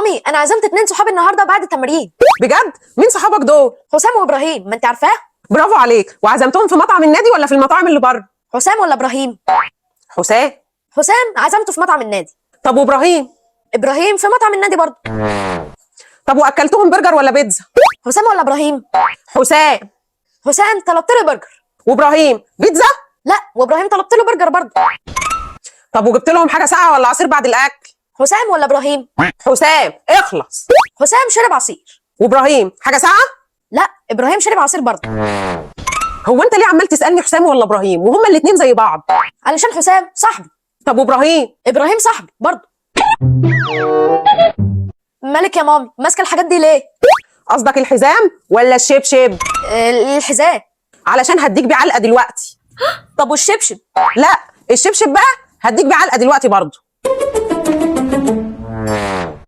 مامي انا عزمت 2 صحابي النهارده بعد التمرين. بجد؟ مين صحابك دول؟ حسام وابراهيم، ما انت عارفاه. برافو عليك. وعزمتهم في مطعم النادي ولا في المطاعم اللي بره؟ حسام ولا ابراهيم؟ حسام. حسام عزمته في مطعم النادي. طب وابراهيم؟ ابراهيم في مطعم النادي برضه. طب واكلتهم برجر ولا بيتزا؟ حسام ولا ابراهيم؟ حسام. حسام طلبت له برجر. وابراهيم بيتزا؟ لا، وابراهيم طلبت له برجر برضه. طب وجبت لهم حاجه ساقعه ولا عصير بعد الاكل؟ حسام ولا ابراهيم؟ حسام اخلص. حسام شرب عصير. وابراهيم حاجه ساقعه؟ لا، ابراهيم شرب عصير برضه. هو انت ليه عمال تسالني حسام ولا ابراهيم وهما الاثنين زي بعض؟ علشان حسام صاحبي. طب وابراهيم؟ ابراهيم صاحبي برضه. مالك يا مامي ماسكه الحاجات دي ليه؟ قصدك الحزام ولا الشبشب؟ الحذاء. علشان هديك بيه علقه دلوقتي. طب والشبشب؟ لا، الشبشب بقى هديك بيه علقه دلوقتي برضه.